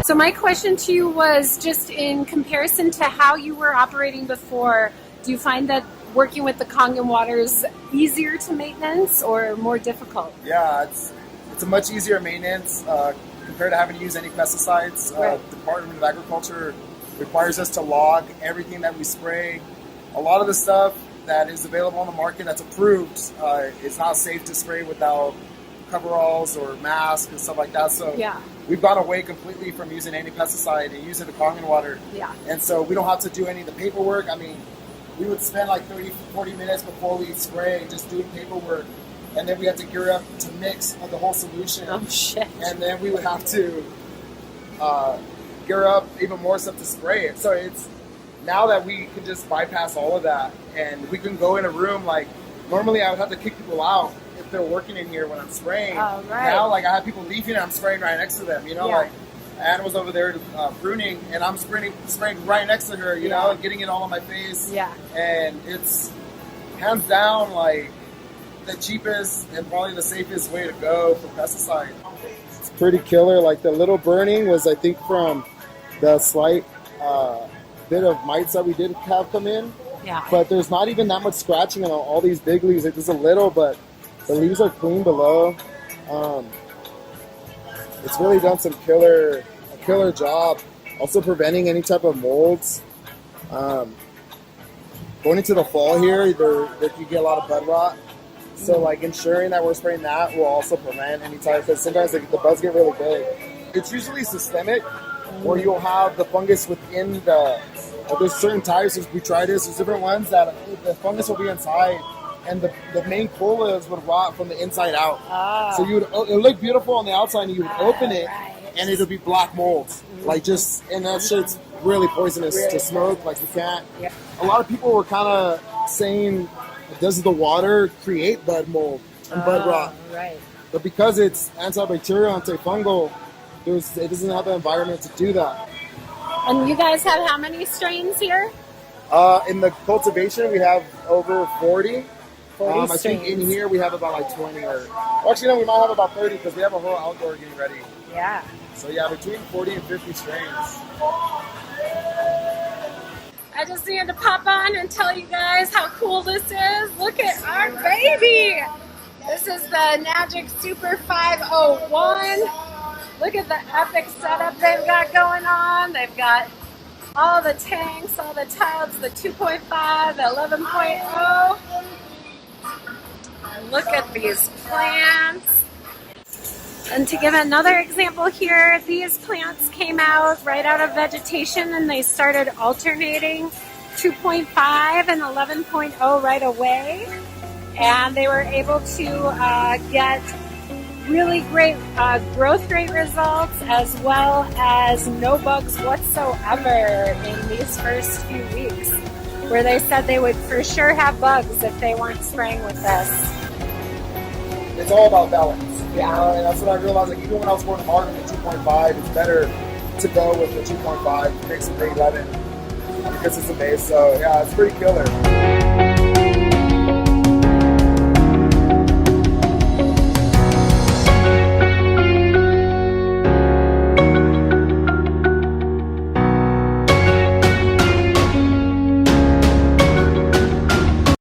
So my question to you was just in comparison to how you were operating before, do you find that working with the Kangen Water is easier to maintenance or more difficult? Yeah, it's a much easier maintenance compared to having to use any pesticides. Right. The Department of Agriculture requires us to log everything that we spray. A lot of the stuff that is available on the market that's approved is not safe to spray without coveralls or masks and stuff like that. So Yeah. we've gone away completely from using any pesticide and using the Kangen water. Yeah. And so we don't have to do any of the paperwork. I mean, we would spend like 30, 40 minutes before we spray just doing paperwork. And then we have to gear up to mix the whole solution. Oh, shit. And then we would have to gear up even more stuff to spray it. So it's now that we can just bypass all of that and we can go in a room, like normally I would have to kick people out if they're working in here when I'm spraying. Oh, right. Now, like I have people leaving and I'm spraying right next to them, you know, Yeah. like Anne was over there pruning and I'm spraying right next to her, you know, and getting it all on my face. Yeah. And it's hands down like the cheapest and probably the safest way to go for pesticide. It's pretty killer. Like the little burning was, I think, from the slight bit of mites that we did have come in. Yeah. But there's not even that much scratching on all these big leaves. Like there's a little, but the leaves are clean below. It's really done some killer job. Also preventing any type of molds. Going into the fall here, there could get a lot of bud rot. So like ensuring that we're spraying that will also prevent any type, because sometimes the buds get really big. It's usually systemic, where you'll have the fungus within there's certain types, there's botrytis, there's different ones that the fungus will be inside, and the main colas would rot from the inside out. So it would look beautiful on the outside, and you would open it, and it'll be black molds. Like and that shit's really poisonous to smoke, like you can't. Yeah. A lot of people were kind of saying, does the water create bud mold and bud rot? Right. But because it's antibacterial, antifungal, it doesn't have the environment to do that. And you guys have how many strains here? In the cultivation, we have over 40. 40 I think in here we have about like 20 actually no, we might have about 30 because we have a whole outdoor getting ready. Yeah. So yeah, between 40 and 50 strains. I just needed to pop on and tell you guys how cool this is. Look at our baby. This is the Magic Super 501. Look at the epic setup they've got going on. They've got all the tanks, all the tubs, the 2.5, the 11.0. And look at these plants. And to give another example here, these plants came out right out of vegetation and they started alternating 2.5 and 11.0 right away. And they were able to get really great growth rate results, as well as no bugs whatsoever in these first few weeks, where they said they would for sure have bugs if they weren't spraying with this. It's all about balance. Yeah. And that's what I realized. Like even when I was working hard with the 2.5, it's better to go with the 2.5, mix with the 11 because it's a base. So yeah, it's pretty killer.